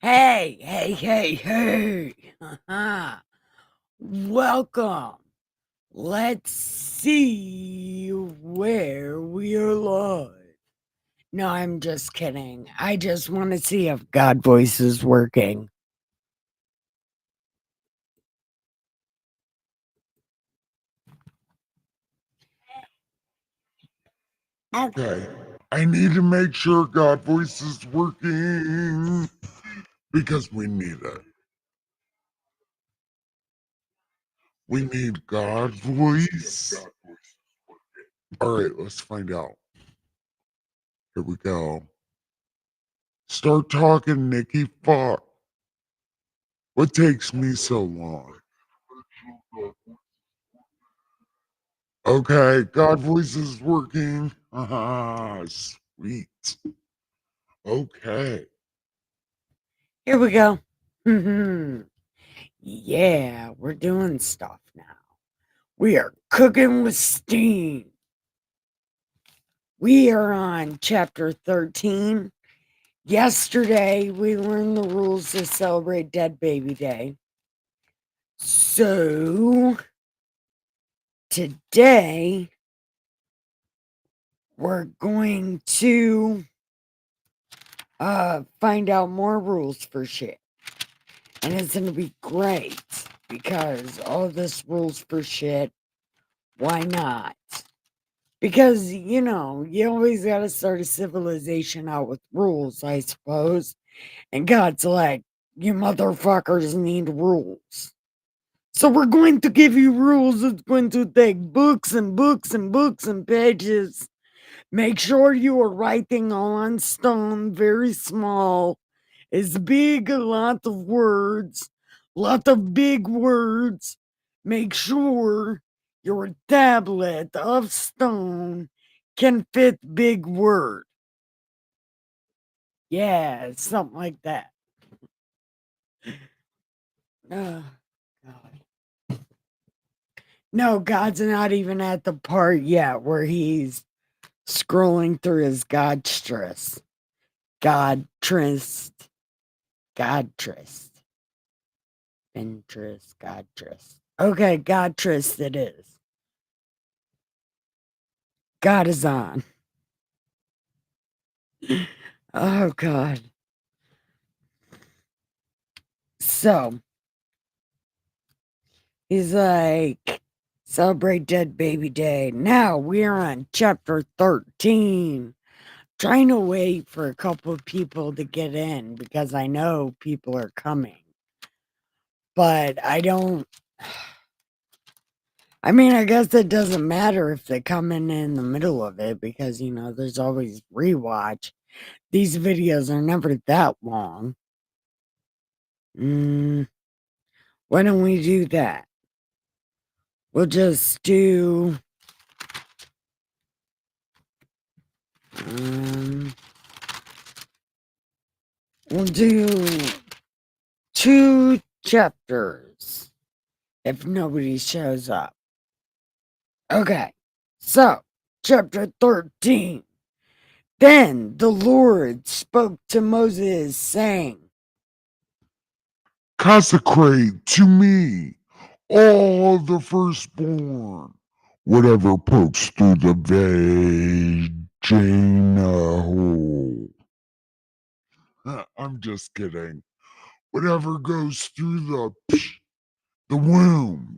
Hey, hey, hey, hey. Welcome. Let's see where we are live. No, I'm just kidding. I just want to see if God Voice is working. Okay. I need to make sure God Voice is working because we need it. We need God Voice. All right, let's find out. Here we go. Start talking, Nikki. Fuck. What takes me so long? Okay, God Voice is working. Ah, sweet. Okay. Here we go. Yeah, we're doing stuff now. We are cooking with steam. We are on chapter 13. Yesterday, we learned the rules to celebrate Dead Baby Day. So, today, we're going to find out more rules for shit. And it's going to be great because all this rules for shit, why not? Because, you always got to start a civilization out with rules, I suppose. And God's like, you motherfuckers need rules. So we're going to give you rules. It's going to take books and books and books and pages. Make sure you are writing on stone, very small. It's big, a lot of words, lot of big words. Make sure your tablet of stone can fit big word. Yeah, something like that. Oh, God. No, God's not even at the part yet where he's scrolling through his God stress. God trist. God trist. Pinterest. God trist. Okay, God trist it is. God is on. Oh, God. So, he's like, celebrate Dead Baby Day. Now we are on chapter 13. Trying to wait for a couple of people to get in because I know people are coming. But I don't. I mean, I guess it doesn't matter if they come in the middle of it because, there's always rewatch. These videos are never that long. Why don't we do that? We'll just do. We'll do 2 chapters if nobody shows up. Okay, so chapter 13. Then the Lord spoke to Moses, saying, Consecrate to me all the firstborn, whatever pokes through the vagina hole. I'm just kidding. Whatever goes through the womb,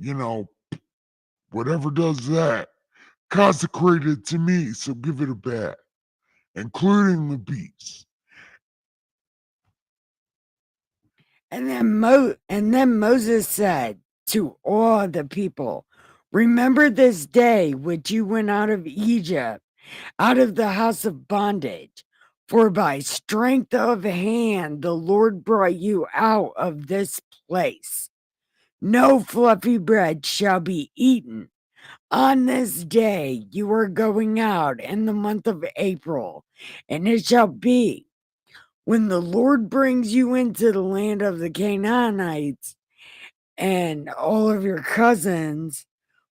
whatever does that, consecrate it to me. So give it a bet, including the beast. and then Moses said to all the people, remember this day which you went out of Egypt, out of the house of bondage. For by strength of hand the Lord brought you out of this place. No fluffy bread shall be eaten. On this day you are going out in the month of April, and it shall be when the Lord brings you into the land of the Canaanites and all of your cousins,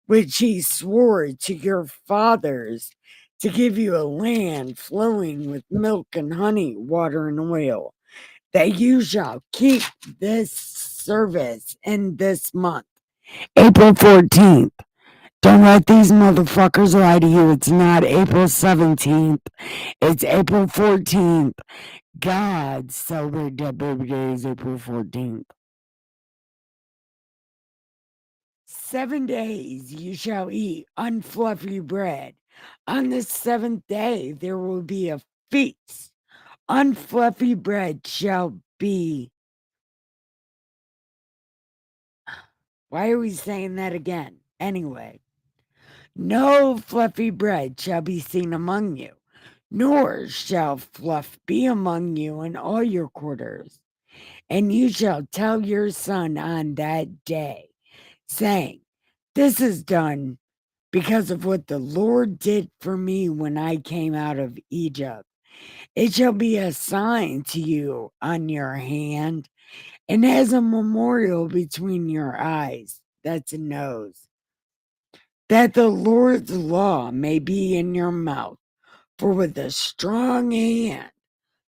which he swore to your fathers to give you a land flowing with milk and honey, water and oil, that you shall keep this service in this month, April 14th. Don't let these motherfuckers lie to you. It's not April 17th. It's April 14th. God celebrate Dead Baby Day is April 14th. 7 days you shall eat unfluffy bread. On the seventh day there will be a feast. Unfluffy bread shall be. Why are we saying that again? Anyway, no fluffy bread shall be seen among you, nor shall fluff be among you in all your quarters. And you shall tell your son on that day, saying, this is done because of what the Lord did for me when I came out of Egypt. It shall be a sign to you on your hand and as a memorial between your eyes. That's a nose. That the Lord's law may be in your mouth. For with a strong hand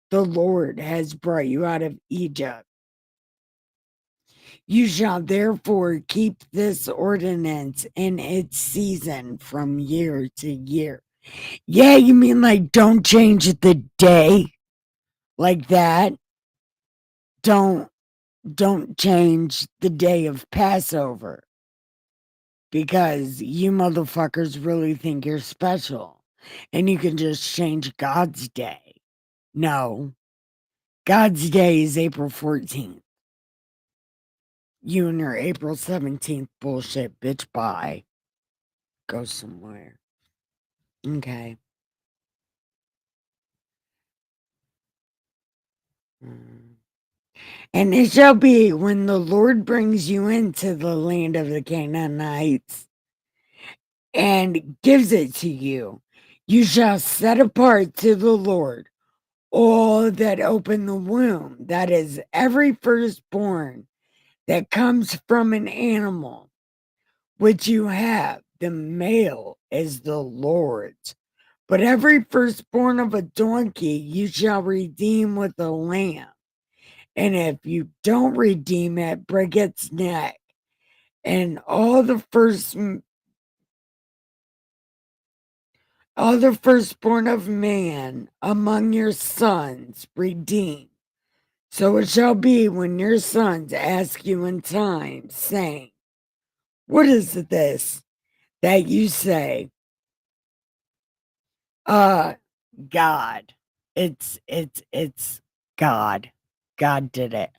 the Lord has brought you out of Egypt. You shall therefore keep this ordinance in its season from year to year. Yeah, you mean like don't change the day like that? Don't change the day of Passover because you motherfuckers really think you're special and you can just change God's day. No, God's day is April 14th. You and your April 17th bullshit, bitch. Bye. Go somewhere. Okay. And it shall be when the Lord brings you into the land of the Canaanites and gives it to you, you shall set apart to the Lord all that open the womb, that is, every firstborn that comes from an animal which you have. The male is the Lord's. But every firstborn of a donkey you shall redeem with a lamb. And if you don't redeem it, break its neck. And all the firstborn of man among your sons redeem. So it shall be when your sons ask you in time, saying, what is this? That you say, God. It's God. God did it.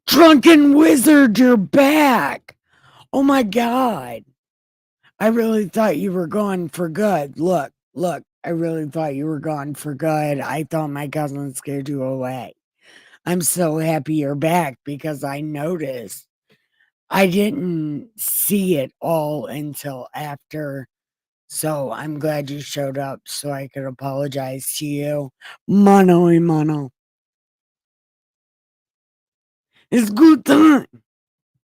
Drunken wizard, you're back. Oh my God. I really thought you were gone for good. Look, I really thought you were gone for good. I thought my cousin scared you away. I'm so happy you're back because I noticed I didn't see it all until after. So I'm glad you showed up so I could apologize to you. Mono y mono. It's good time.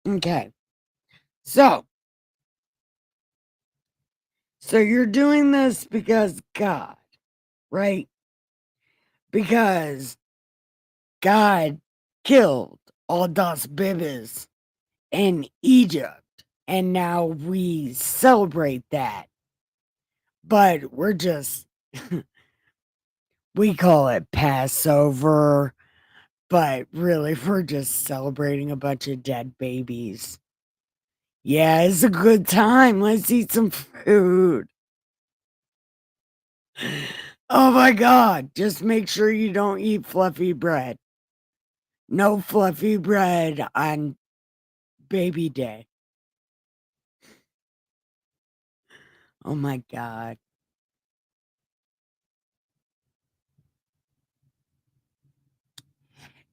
Okay. So you're doing this because God, right? Because God killed all those babies in Egypt. And now we celebrate that. But we're just, we call it Passover. But really, we're just celebrating a bunch of dead babies. Yeah, it's a good time. Let's eat some food. Oh my God. Just make sure you don't eat fluffy bread. No fluffy bread on baby day. Oh my God.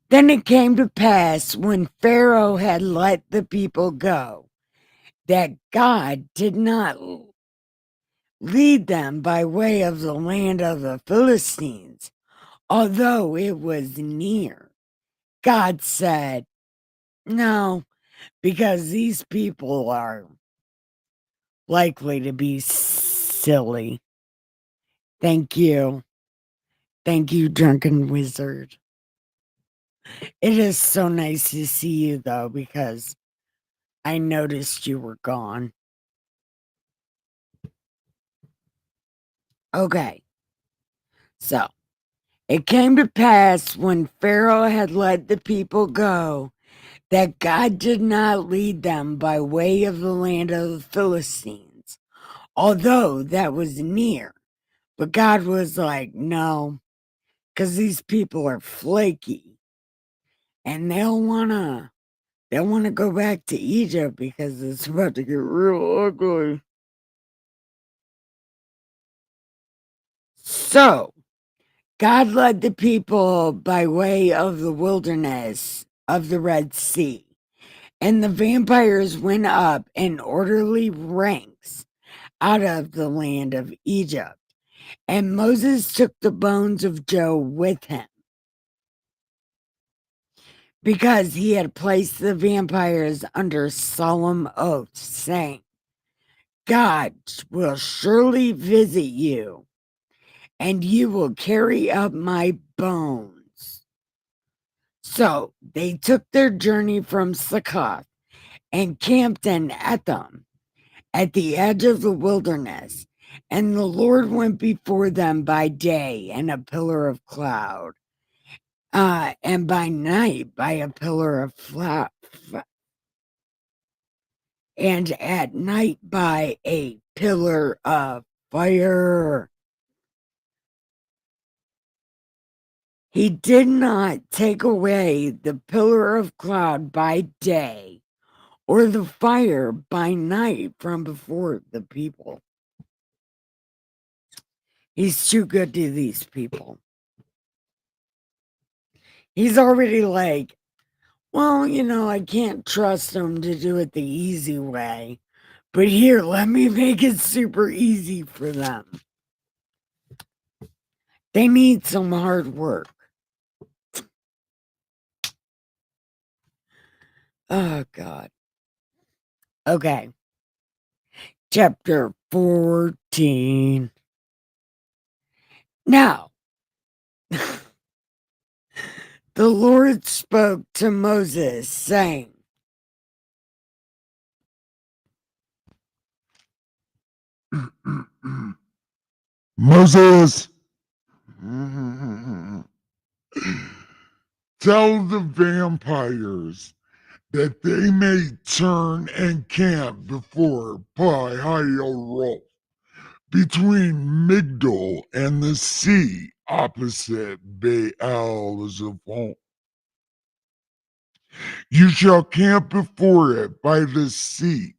Then it came to pass when Pharaoh had let the people go that God did not lead them by way of the land of the Philistines, although it was near. God said, no, because these people are likely to be silly. Thank you. Thank you, Drunken Wizard. It is so nice to see you, though, because I noticed you were gone. Okay. So, it came to pass when Pharaoh had let the people go that God did not lead them by way of the land of the Philistines, although that was near. But God was like, no, because these people are flaky and they'll wanna go back to Egypt because it's about to get real ugly. So God led the people by way of the wilderness of the Red Sea, and the vampires went up in orderly ranks out of the land of Egypt. And Moses took the bones of Joe with him, because he had placed the vampires under solemn oath, saying, God will surely visit you, and you will carry up my bones. So they took their journey from Succoth and camped in Etham at the edge of the wilderness. And the Lord went before them by day in a pillar of cloud, and by night by a pillar of and at night by a pillar of fire. He did not take away the pillar of cloud by day or the fire by night from before the people. He's too good to these people. He's already like, well, I can't trust them to do it the easy way. But here, let me make it super easy for them. They need some hard work. Oh, God. Okay. Chapter 14. Now, the Lord spoke to Moses, saying, Moses, tell the vampires that they may turn and camp before Pi-Hahiroth, between Migdol and the sea opposite Baal-Zephon. You shall camp before it by the sea,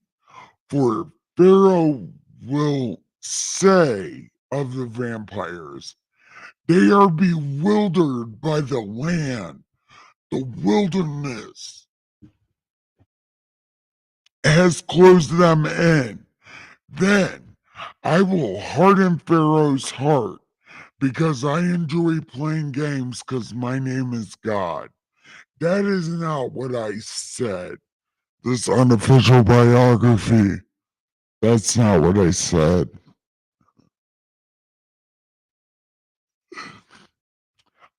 for Pharaoh will say of the vampires, they are bewildered by the land, the wilderness has closed them in. Then I will harden Pharaoh's heart because I enjoy playing games because my name is God. That is not what I said. This unofficial biography. That's not what I said.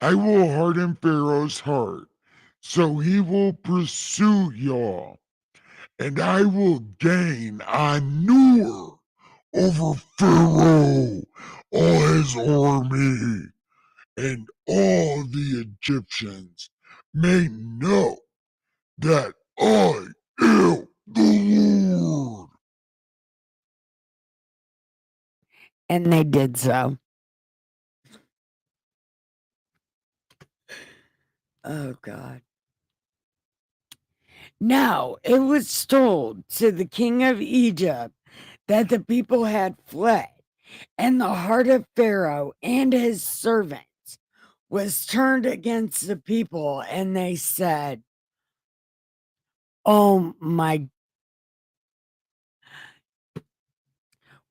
I will harden Pharaoh's heart, so he will pursue y'all, and I will gain Anur over Pharaoh, all his army, and all the Egyptians may know that I am the Lord. and they did so. Oh, God. Now it was told to the king of Egypt that the people had fled, and the heart of Pharaoh and his servants was turned against the people, and they said, oh my.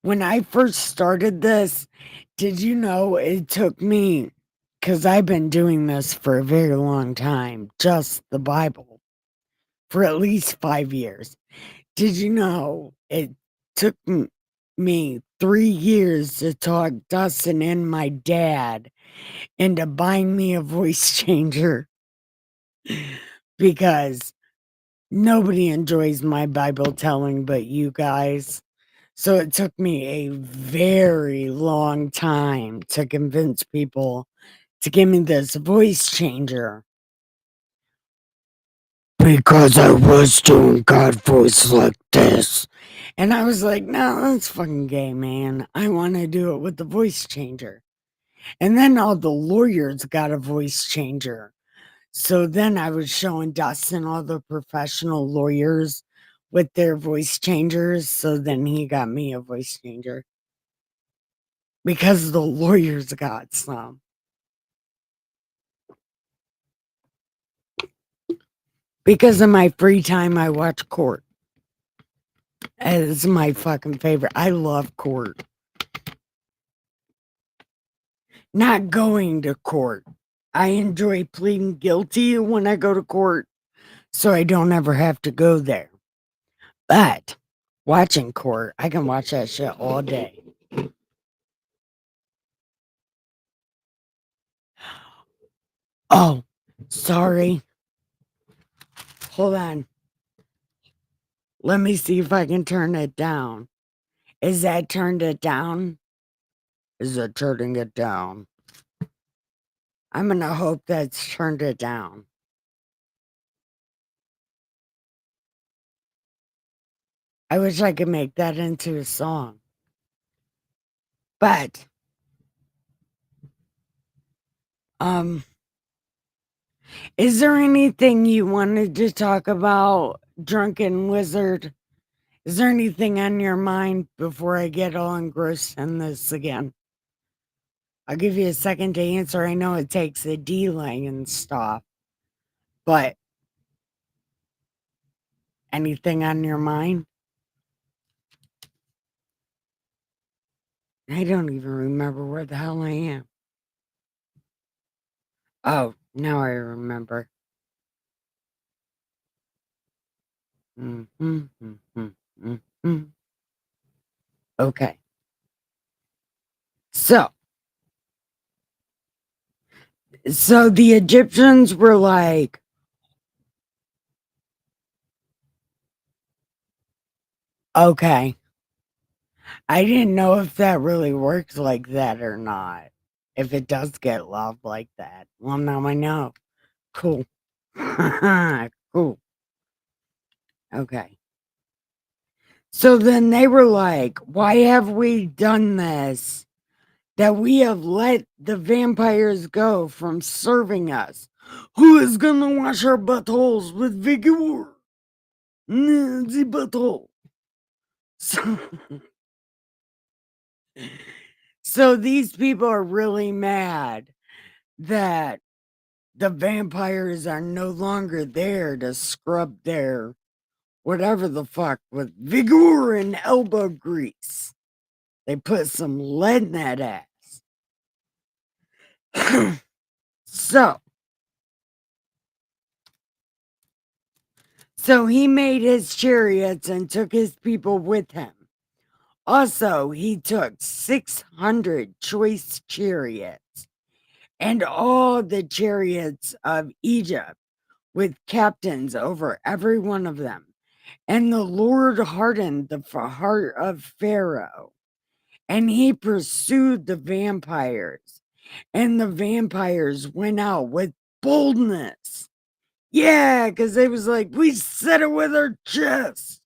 When I first started this, did you know it took me, because I've been doing this for a very long time, just the Bible, for at least 5 years. Did you know it took me 3 years to talk Dustin and my dad into buying me a voice changer because nobody enjoys my Bible telling but you guys. So it took me a very long time to convince people to give me this voice changer. Because I was doing God voice like this. And I was like, no, that's fucking gay, man. I want to do it with the voice changer. And then all the lawyers got a voice changer. So then I was showing Dustin all the professional lawyers with their voice changers. So then he got me a voice changer because the lawyers got some. Because in my free time, I watch Court. It's my fucking favorite. I love Court. Not going to court. I enjoy pleading guilty when I go to court, so I don't ever have to go there. But watching court, I can watch that shit all day. Oh, sorry. Hold on. Let me see if I can turn it down. Is that turned it down? Is it turning it down? I'm gonna hope that's turned it down. I wish I could make that into a song. But, is there anything you wanted to talk about, Drunken Wizard? Is there anything on your mind before I get all engrossed in this again? I'll give you a second to answer. I know it takes a delay and stuff, but anything on your mind? I don't even remember where the hell I am. Oh, now I remember. Okay. So the Egyptians were like, okay. I didn't know if that really works like that or not. If it does get love like that. Well, now I know. Cool. Cool. Okay. So then they were like, why have we done this? That we have let the vampires go from serving us. Who is gonna wash our buttholes with vigor? The butthole. So, so these people are really mad that the vampires are no longer there to scrub their whatever the fuck with vigor and elbow grease. They put some lead in that ass. So he made his chariots and took his people with him. Also, he took 600 choice chariots and all the chariots of Egypt with captains over every one of them. And the Lord hardened the heart of Pharaoh, and he pursued the vampires, and the vampires went out with boldness. Yeah, because they was like, we said it with our chest.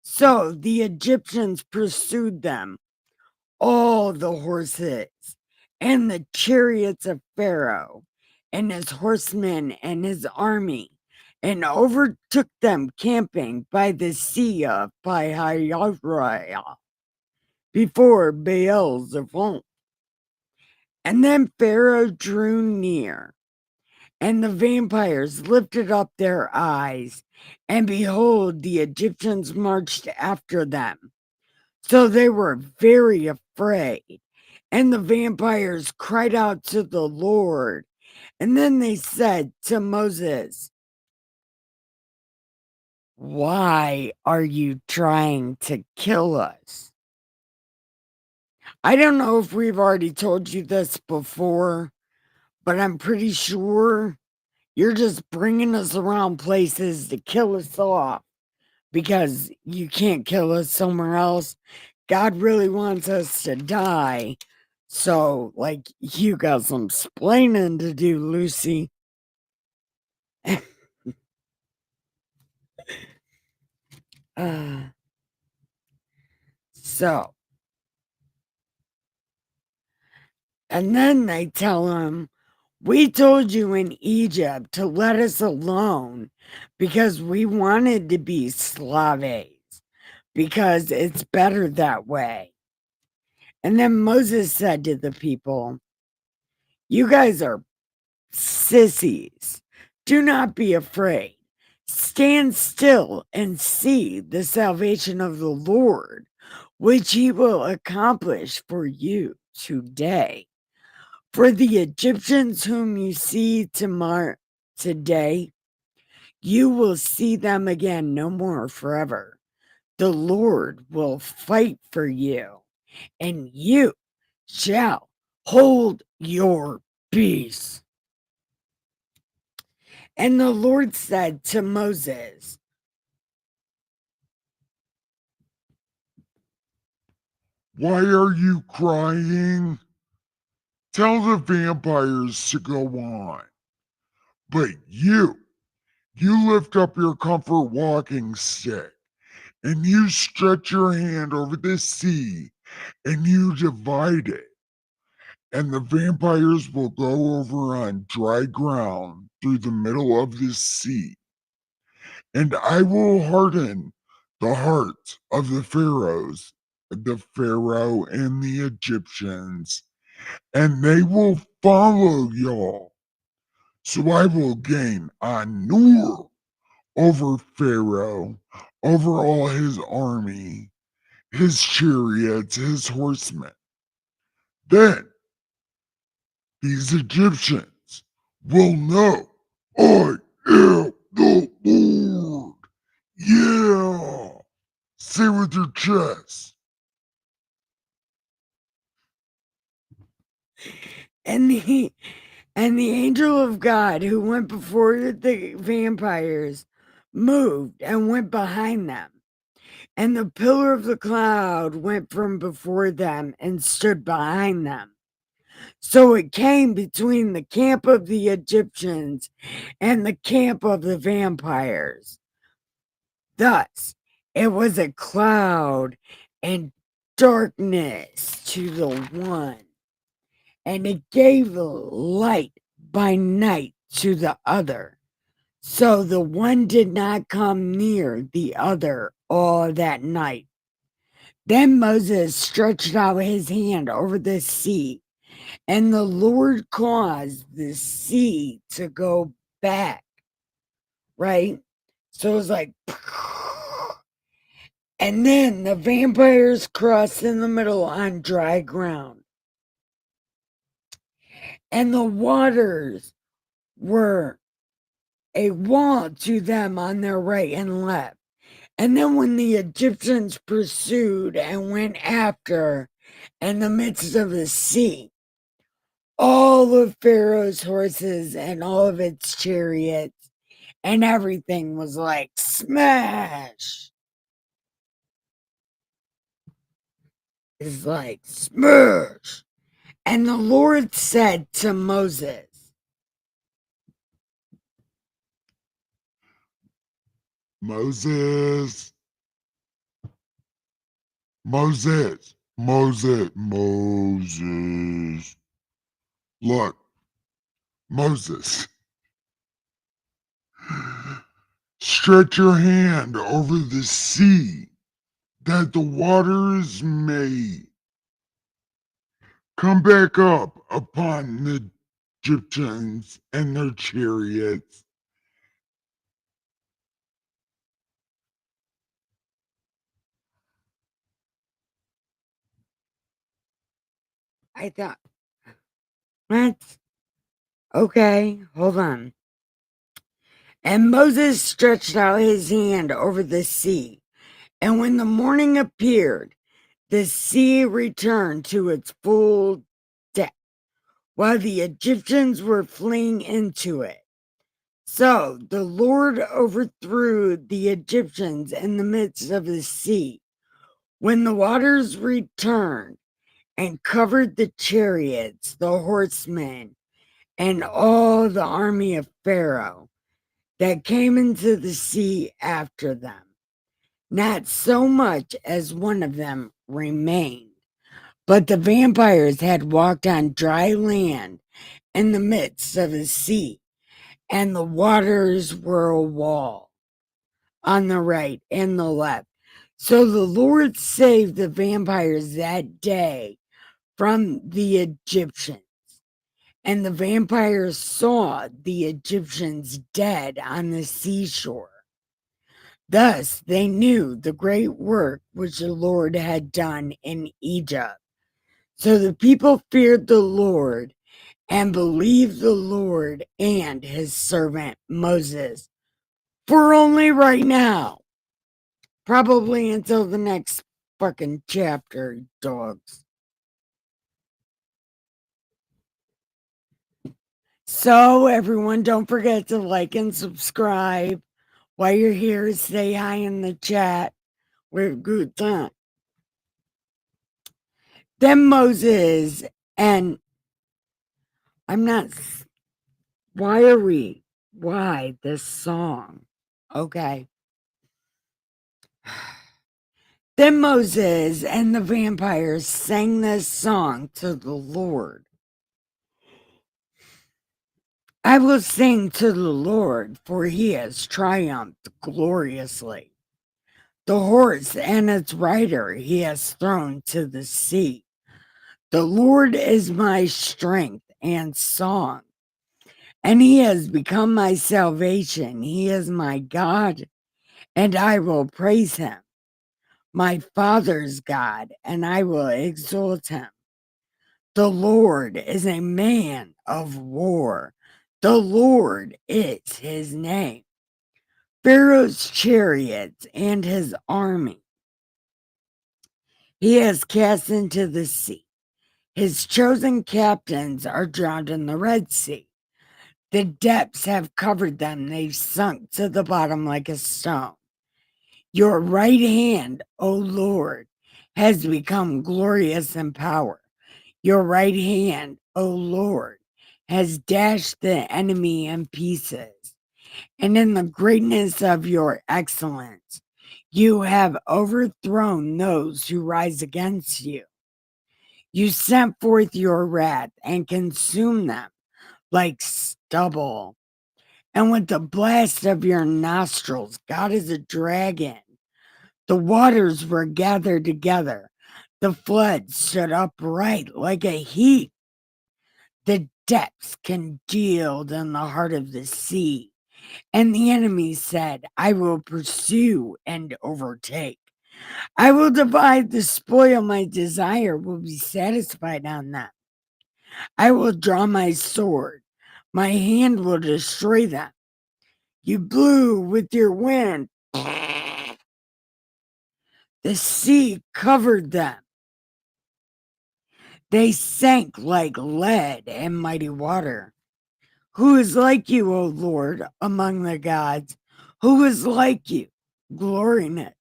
So the Egyptians pursued them, all the horses, and the chariots of Pharaoh, and his horsemen and his army, and overtook them camping by the sea of Pi-hahiroth before Baal-zephon. And then Pharaoh drew near, and the vampires lifted up their eyes, and behold, the Egyptians marched after them. So they were very afraid, and the vampires cried out to the Lord. And then they said to Moses, why are you trying to kill us? I don't know if we've already told you this before, but I'm pretty sure you're just bringing us around places to kill us off because you can't kill us somewhere else. God really wants us to die. So, like, you got some splaining to do, Lucy. uh, so, and then they tell him, we told you in Egypt to let us alone because we wanted to be slaves, because it's better that way. And then Moses said to the people, you guys are sissies. Do not be afraid. Stand still and see the salvation of the Lord, which he will accomplish for you today. For the Egyptians whom you see today, you will see them again no more forever. The Lord will fight for you, and you shall hold your peace. And the Lord said to Moses, Why are you crying? Tell the vampires to go on. But you lift up your comfort walking stick, and you stretch your hand over the sea, and you divide it. And the vampires will go over on dry ground through the middle of the sea. And I will harden the hearts of the Pharaoh and the Egyptians, and they will follow y'all. So I will gain honor over Pharaoh, over all his army, his chariots, his horsemen. Then these Egyptians will know I am the Lord. Yeah. Say with your chest. and the angel of God who went before the vampires moved and went behind them. And the pillar of the cloud went from before them and stood behind them. So it came between the camp of the Egyptians and the camp of the vampires. Thus, it was a cloud and darkness to the one, and it gave light by night to the other. So the one did not come near the other all that night. Then Moses stretched out his hand over the sea, and the Lord caused the sea to go back, right? So it was like, and then the vampires crossed in the middle on dry ground. And the waters were a wall to them on their right and left. And then when the Egyptians pursued and went after in the midst of the sea, all of Pharaoh's horses and all of its chariots and everything was like smash. It's like smash. And the Lord said to Moses, Moses, Moses. Look, Moses, stretch your hand over the sea that the waters may come back up upon the Egyptians and their chariots. I thought, what? Okay, hold on. And Moses stretched out his hand over the sea, and when the morning appeared, the sea returned to its full depth, while the Egyptians were fleeing into it. So the Lord overthrew the Egyptians in the midst of the sea, when the waters returned and covered the chariots, the horsemen, and all the army of Pharaoh that came into the sea after them. Not so much as one of them remained, but the vampires had walked on dry land in the midst of the sea, and the waters were a wall on the right and the left. So the Lord saved the vampires that day from the Egyptians. And the vampires saw the Egyptians dead on the seashore. Thus they knew the great work which the Lord had done in Egypt. So the people feared the Lord and believed the Lord and his servant Moses. For only right now. Probably until the next fucking chapter, dogs. So, everyone, don't forget to like and subscribe. While you're here, say hi in the chat. We're good time. Then Moses and I'm not. Why this song? Okay. Then Moses and the vampires sang this song to the Lord. I will sing to the Lord, for he has triumphed gloriously. The horse and its rider he has thrown to the sea. The Lord is my strength and song, and he has become my salvation. He is my God, and I will praise him. My father's God, and I will exalt him. The Lord is a man of war. The Lord is his name. Pharaoh's chariots and his army he has cast into the sea. His chosen captains are drowned in the Red Sea. The depths have covered them. They've sunk to the bottom like a stone. Your right hand, O Lord, has become glorious in power. Your right hand, O Lord, has dashed the enemy in pieces. And in the greatness of your excellence, you have overthrown those who rise against you. You sent forth your wrath and consumed them like stubble. And with the blast of your nostrils, God is a dragon. The waters were gathered together. The flood stood upright like a heap. The depths congealed in the heart of the sea. And the enemy said, I will pursue and overtake. I will divide the spoil. My desire will be satisfied on them. I will draw my sword. My hand will destroy them. You blew with your wind. The sea covered them. They sank like lead in mighty water. Who is like you, O Lord, among the gods? Who is like you? Glorious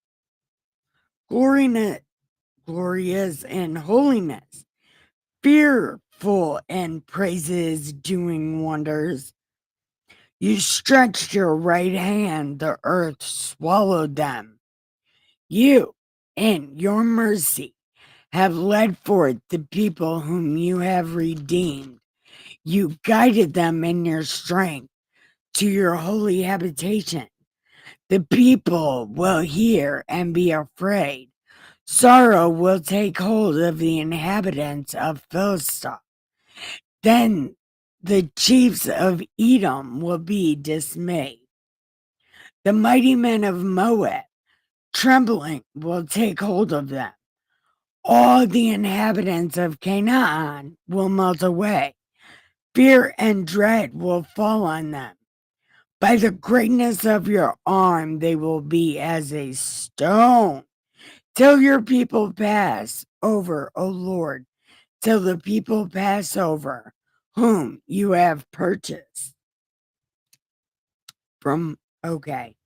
in holiness, fearful in praises, doing wonders. You stretched your right hand, the earth swallowed them. You, in your mercy, have led forth the people whom you have redeemed. You guided them in your strength to your holy habitation. The people will hear and be afraid. Sorrow will take hold of the inhabitants of Philistia. Then the chiefs of Edom will be dismayed. The mighty men of Moab, trembling, will take hold of them. All the inhabitants of Canaan will melt away. Fear and dread will fall on them. By the greatness of your arm, they will be as a stone. Till your people pass over, O Lord, till the people pass over, whom you have purchased from. Okay.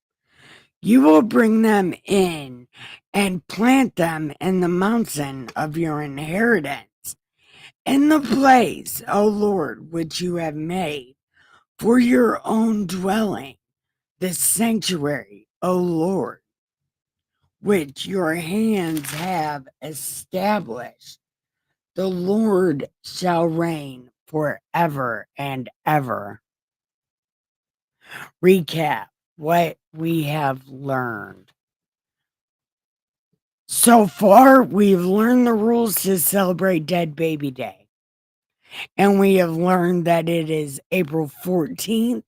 You will bring them in and plant them in the mountain of your inheritance, in the place, O Lord, which you have made for your own dwelling, the sanctuary, O Lord, which your hands have established. The Lord shall reign forever and ever. Recap what we have learned. So far, we've learned the rules to celebrate Dead Baby Day. And we have learned that it is April 14th,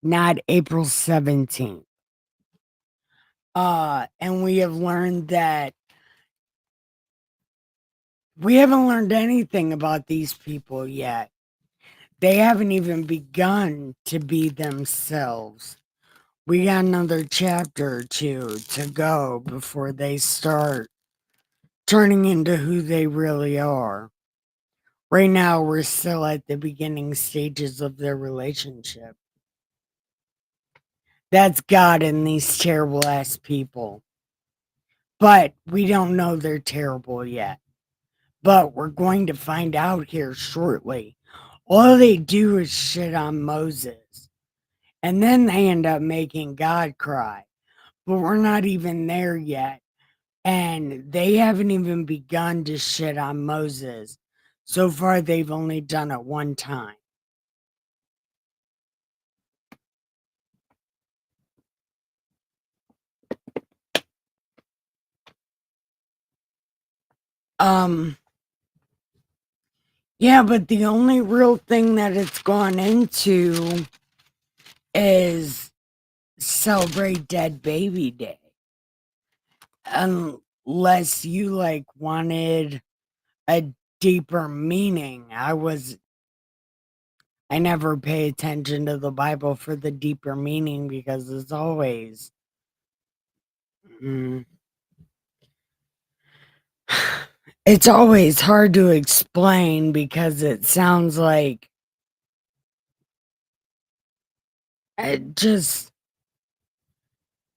not April 17th. And we have learned that we haven't learned anything about these people yet. They haven't even begun to be themselves. We got another chapter or two to go before they start turning into who they really are. Right now, we're still at the beginning stages of their relationship. That's God and these terrible ass people. But we don't know they're terrible yet. But we're going to find out here shortly. All they do is shit on Moses. And then they end up making God cry. But we're not even there yet. And they haven't even begun to shit on Moses. So far, they've only done it one time. Yeah, but the only real thing that it's gone into is celebrate Dead Baby Day. Unless you like wanted a deeper meaning. I never pay attention to the Bible for the deeper meaning because it's always it's always hard to explain because it sounds like just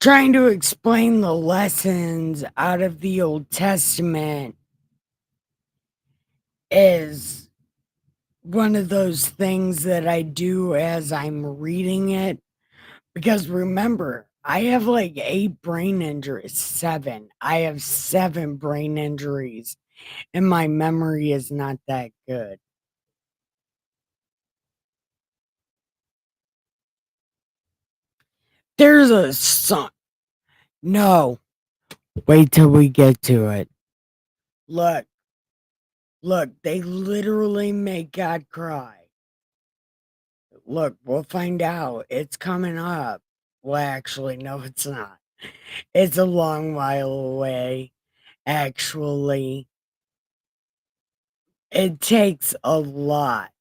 trying to explain the lessons out of the Old Testament is one of those things that I do as I'm reading it. Because remember, I have like 8 brain injuries, 7. I have 7 brain injuries, and my memory is not that good. There's a song. No, wait till we get to it. Look, they literally make God cry. Look, we'll find out. It's coming up. Well, actually, no, it's not. It's a long while away, actually. It takes a lot,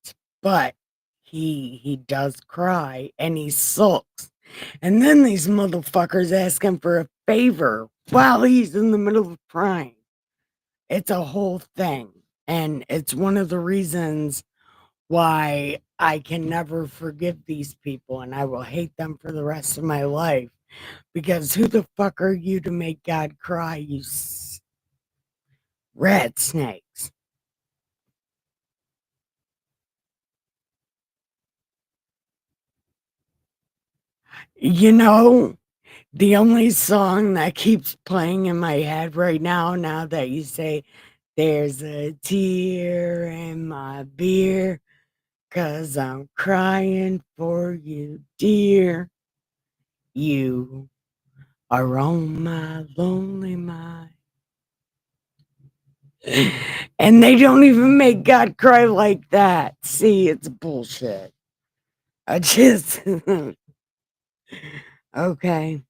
but he does cry and he sulks. And then these motherfuckers ask him for a favor while he's in the middle of crying. It's a whole thing. And it's one of the reasons why I can never forgive these people and I will hate them for the rest of my life. Because who the fuck are you to make God cry, you rat snakes? You know, the only song that keeps playing in my head right now that you say, there's a tear in my beer, 'cause I'm crying for you, dear. You are on my lonely mind. And they don't even make God cry like that. See, it's bullshit. I just okay.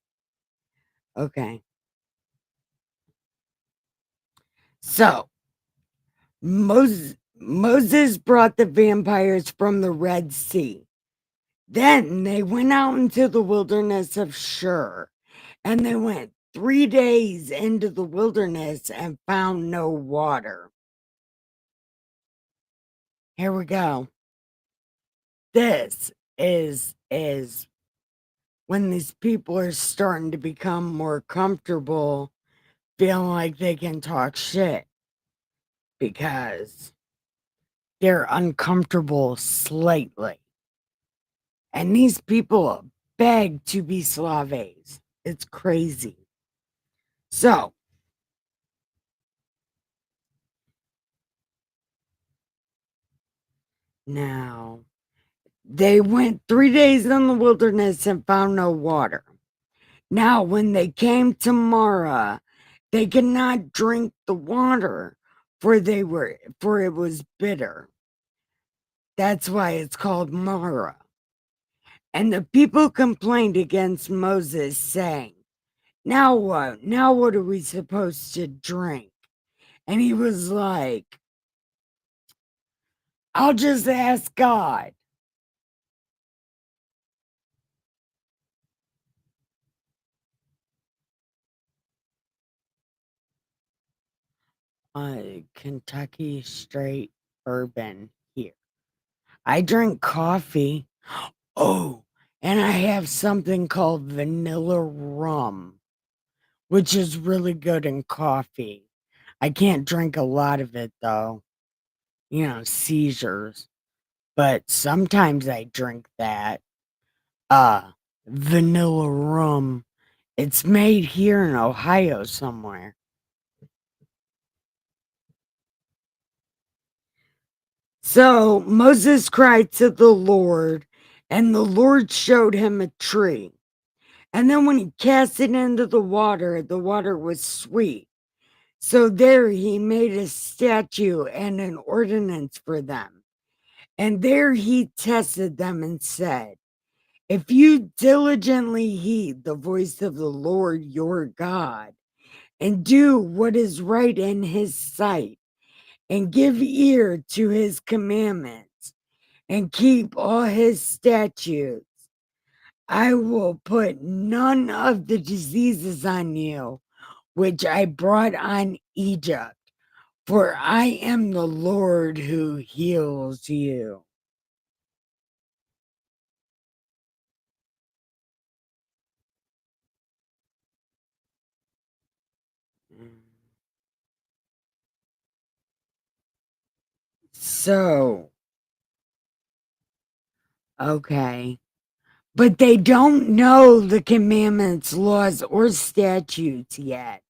Okay. So Moses brought the vampires from the Red Sea. Then they went out into the wilderness of Shur, and they went 3 days into the wilderness and found no water. Here we go. This is when these people are starting to become more comfortable feeling like they can talk shit because they're uncomfortable slightly. And these people beg to be Slaves. It's crazy. So, now they went 3 days in the wilderness and found no water. Now, when they came to Mara, they could not drink the water, for it was bitter. That's why it's called Mara. And the people complained against Moses, saying, now what? Now what are we supposed to drink? And he was like, I'll just ask God. Kentucky straight bourbon here. I drink coffee. Oh, and I have something called vanilla rum, which is really good in coffee. I can't drink a lot of it though. Seizures. But sometimes I drink that. Uh, Vanilla rum. It's made here in Ohio somewhere. So Moses cried to the Lord, and the Lord showed him a tree. And then when he cast it into the water was sweet. So there he made a statue and an ordinance for them. And there he tested them and said, if you diligently heed the voice of the Lord your God, and do what is right in his sight, and give ear to his commandments, and keep all his statutes, I will put none of the diseases on you which I brought on Egypt, for I am the Lord who heals you. So, okay. But they don't know the commandments, laws, or statutes yet.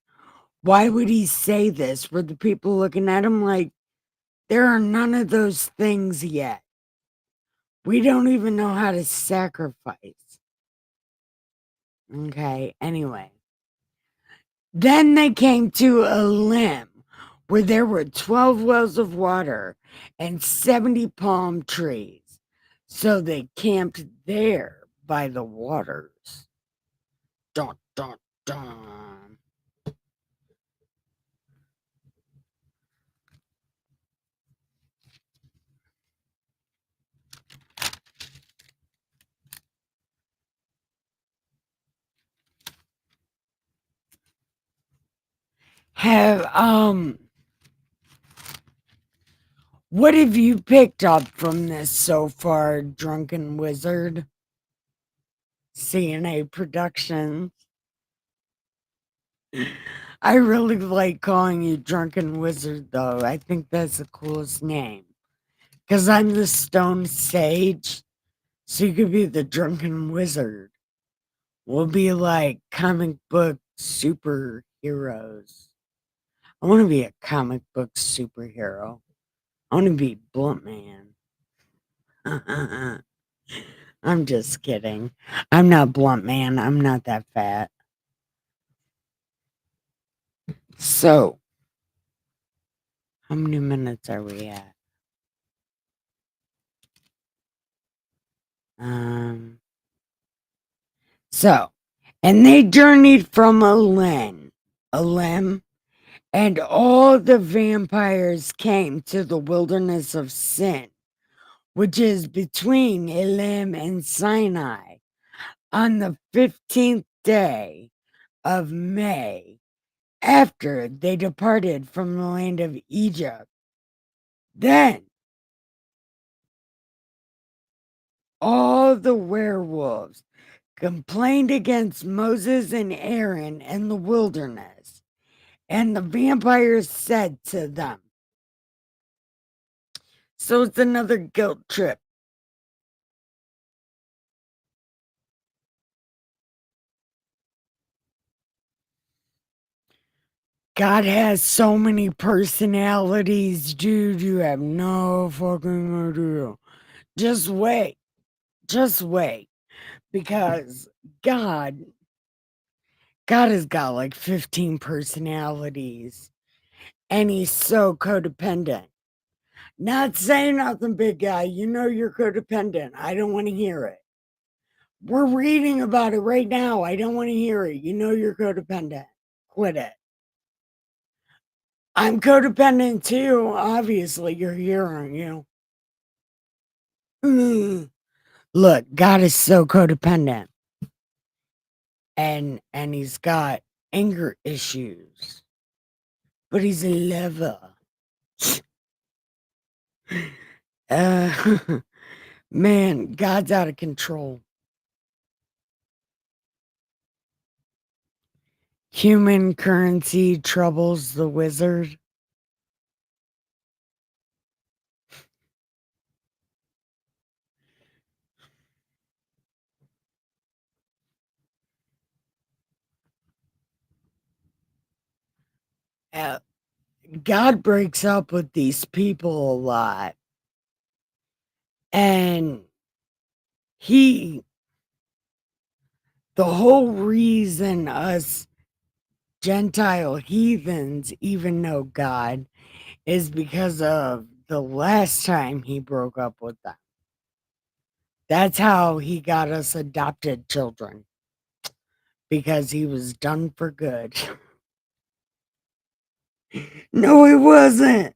Why would he say this? Were the people looking at him like, there are none of those things yet? We don't even know how to sacrifice. Okay, anyway. Then they came to a limb where there were 12 wells of water and 70 palm trees. So they camped there by the waters. Dun, dun, dun. What have you picked up from this so far, Drunken Wizard? CNA Productions. I really like calling you Drunken Wizard, though. I think that's the coolest name. Because I'm the Stone Sage, so you could be the Drunken Wizard. We'll be like comic book superheroes. I want to be a comic book superhero. I want to be Blunt Man. I'm just kidding. I'm not Blunt Man. I'm not that fat. So, how many minutes are we at? So, and they journeyed from Elim, and all the vampires came to the wilderness of Sin, which is between Elim and Sinai, on the 15th day of May after they departed from the land of Egypt. Then all the werewolves complained against Moses and Aaron in the wilderness, and the vampires said to them, so it's another guilt trip. God has so many personalities, dude. You have no fucking idea. Just wait. Just wait. Because God has got like 15 personalities. And he's so codependent. Not saying nothing, big guy. You know you're codependent. I don't want to hear it. We're reading about it right now. I don't want to hear it. You know you're codependent. Quit it. I'm codependent too. Obviously, you're here, aren't you? Look, God is so codependent. And he's got anger issues. But he's a lover. Man, God's out of control. Human currency troubles the wizard. God breaks up with these people a lot. And the whole reason us Gentile heathens even know God is because of the last time he broke up with them. That's how he got us adopted children. Because he was done for good. No, he wasn't.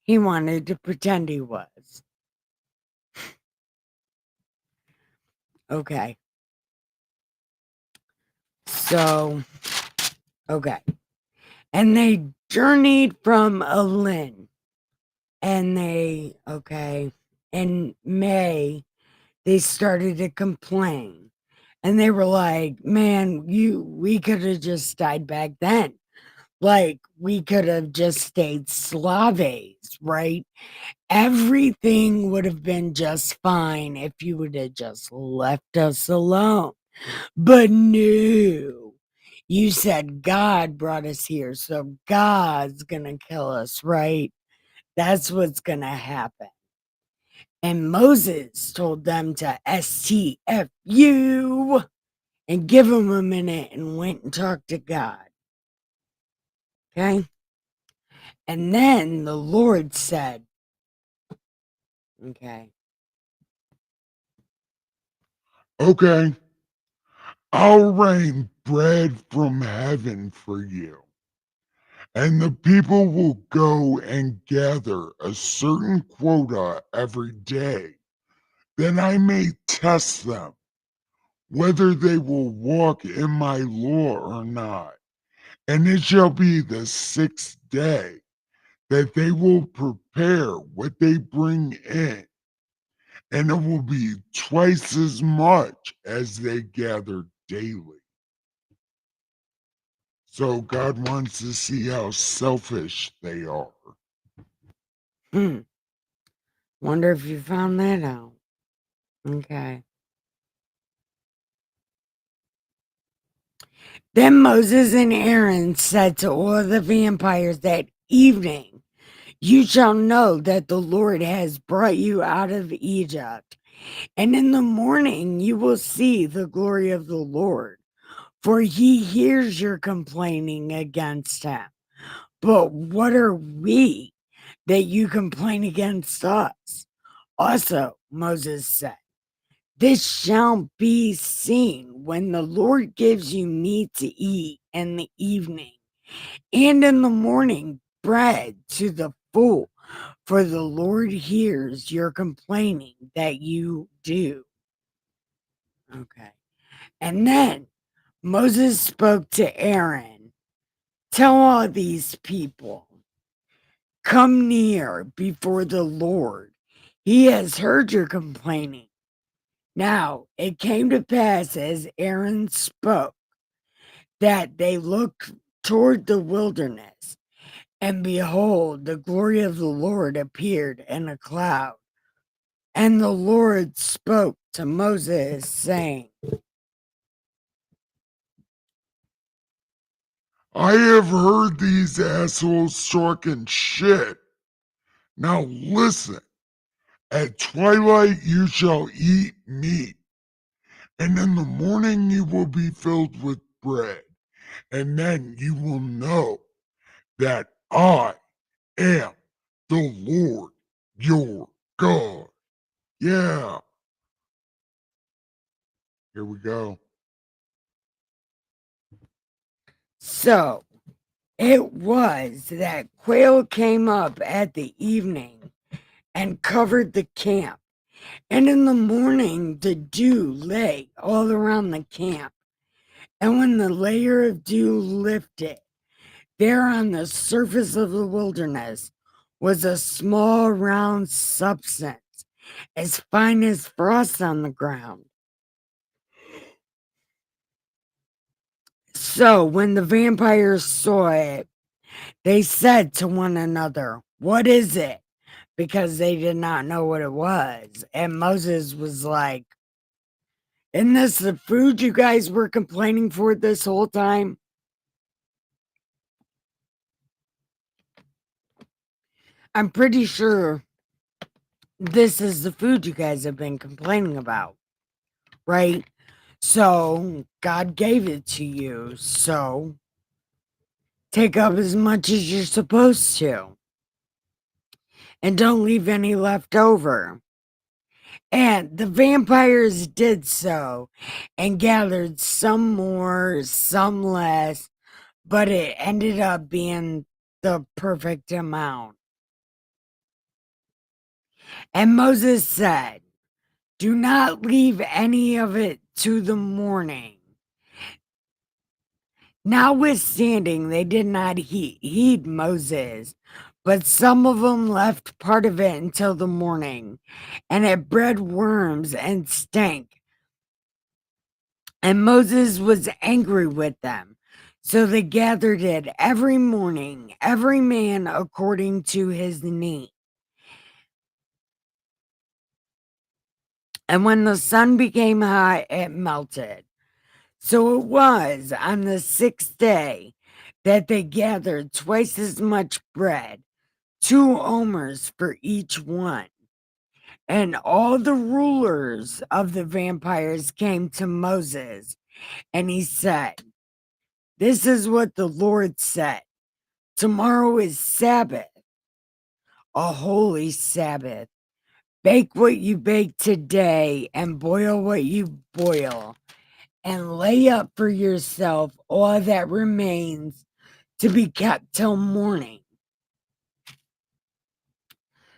He wanted to pretend he was. Okay. So, okay. And they journeyed from Elin. And in May, they started to complain. And they were like, man, we could have just died back then. Like, we could have just stayed Slaves, right? Everything would have been just fine if you would have just left us alone. But no, you said God brought us here, so God's gonna kill us, right? That's what's gonna happen. And Moses told them to STFU and give him a minute and went and talked to God. Okay? And then the Lord said, okay. Okay, I'll rain bread from heaven for you, and the people will go and gather a certain quota every day. Then I may test them whether they will walk in my law or not. And it shall be the 6th day that they will prepare what they bring in, and it will be twice as much as they gather daily. So God wants to see how selfish they are. Wonder if you found that out. Okay. Then Moses and Aaron said to all the vampires that evening, you shall know that the Lord has brought you out of Egypt. And in the morning you will see the glory of the Lord, for he hears your complaining against him. But what are we that you complain against us? Also, Moses said, this shall be seen when the Lord gives you meat to eat in the evening, and in the morning bread to the full, for the Lord hears your complaining that you do. Okay. And then Moses spoke to Aaron, "Tell all these people, come near before the Lord. He has heard your complaining." Now it came to pass as Aaron spoke that they looked toward the wilderness, and behold, the glory of the Lord appeared in a cloud. And the Lord spoke to Moses, saying, I have heard these assholes talking shit. Now listen, at twilight you shall eat meat, and in the morning you will be filled with bread, and then you will know that I am the Lord your God. Yeah, here we go. So it was that quail came up at the evening and covered the camp. And in the morning, the dew lay all around the camp. And when the layer of dew lifted, there on the surface of the wilderness was a small round substance, as fine as frost on the ground. So when the vampires saw it, they said to one another, "What is it?" Because they did not know what it was. And Moses was like, "Isn't this the food you guys were complaining for this whole time?" I'm pretty sure this is the food you guys have been complaining about, right? So God gave it to you. So take up as much as you're supposed to. And don't leave any left over. And the vampires did so and gathered some more, some less, but it ended up being the perfect amount. And Moses said, "Do not leave any of it to the morning." Notwithstanding, they did not heed Moses, but some of them left part of it until the morning, and it bred worms and stank. And Moses was angry with them. So they gathered it every morning, every man according to his need. And when the sun became hot, it melted. So it was on the 6th day that they gathered twice as much bread, 2 omers for each one. And all the rulers of the vampires came to Moses, and he said, "This is what the Lord said. Tomorrow is Sabbath, a holy Sabbath. Bake what you bake today and boil what you boil, and lay up for yourself all that remains to be kept till morning."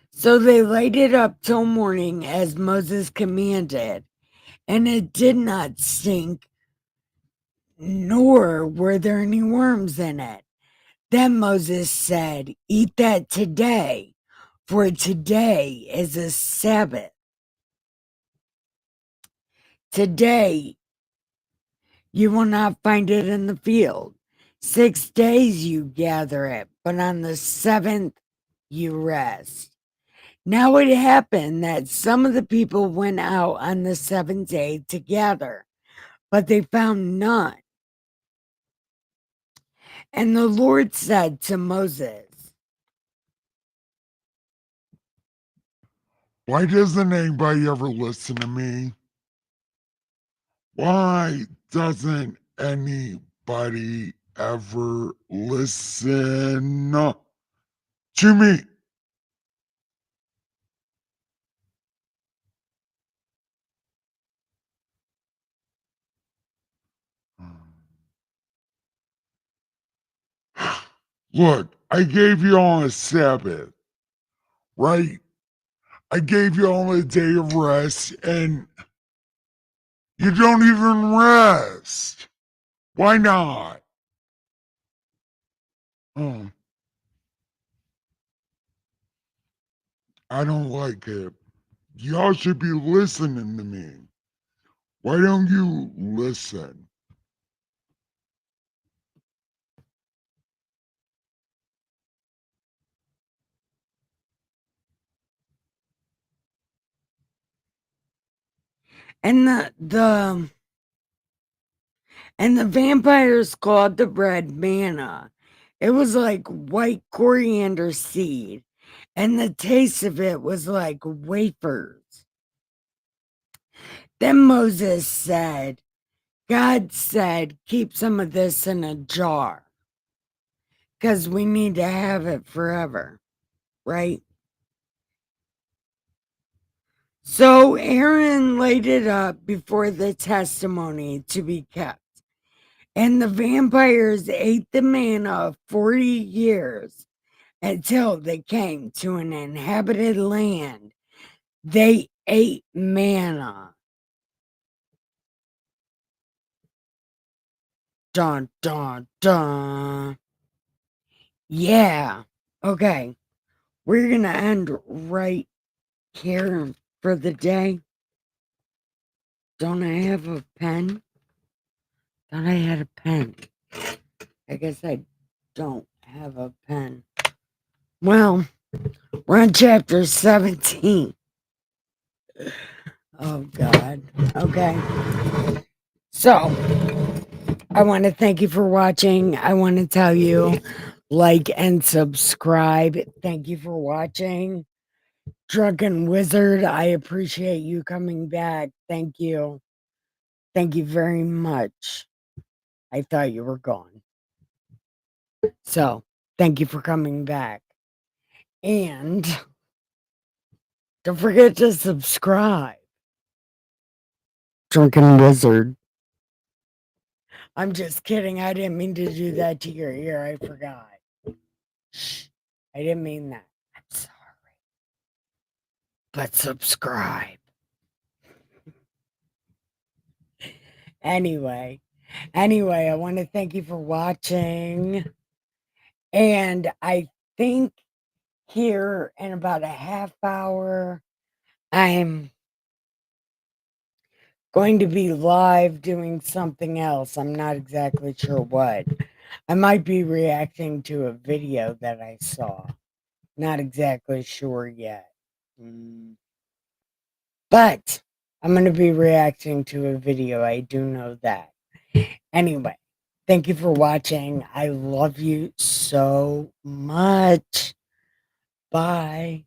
So they laid it up till morning as Moses commanded, and it did not stink, nor were there any worms in it. Then Moses said, "Eat that today, for today is a Sabbath. Today you will not find it in the field. 6 days you gather it, but on the seventh you rest." Now it happened that some of the people went out on the seventh day to gather, but they found none. And the Lord said to Moses, Why doesn't anybody ever listen to me? Why doesn't anybody ever listen to me? Look, I gave you all a Sabbath, right? I gave you all a day of rest, and you don't even rest. Why not? Oh, I don't like it. Y'all should be listening to me. Why don't you listen? And the vampires called the bread manna. It was like white coriander seed, and the taste of it was like wafers. Then Moses said, God said, keep some of this in a jar because we need to have it forever, right? So Aaron laid it up before the testimony to be kept. And the vampires ate the manna 40 years until they came to an inhabited land. They ate manna. Dun, dun, dun. Yeah. Okay. We're going to end right here for the day. Don't I have a pen? Thought I had a pen. I guess I don't have a pen. Well, we're on chapter 17. Oh, God. Okay. So, I want to thank you for watching. I want to tell you, like and subscribe. Thank you for watching. Drunken Wizard, I appreciate you coming back. Thank you. Thank you very much. I thought you were gone. So, thank you for coming back. And don't forget to subscribe. Drunken Wizard. I'm just kidding. I didn't mean to do that to your ear. I forgot. Shh. I didn't mean that. I'm sorry. But subscribe. Anyway, I want to thank you for watching. And I think here in about a half hour, I'm going to be live doing something else. I'm not exactly sure what. I might be reacting to a video that I saw. Not exactly sure yet. But I'm going to be reacting to a video. I do know that. Anyway, thank you for watching. I love you so much. Bye.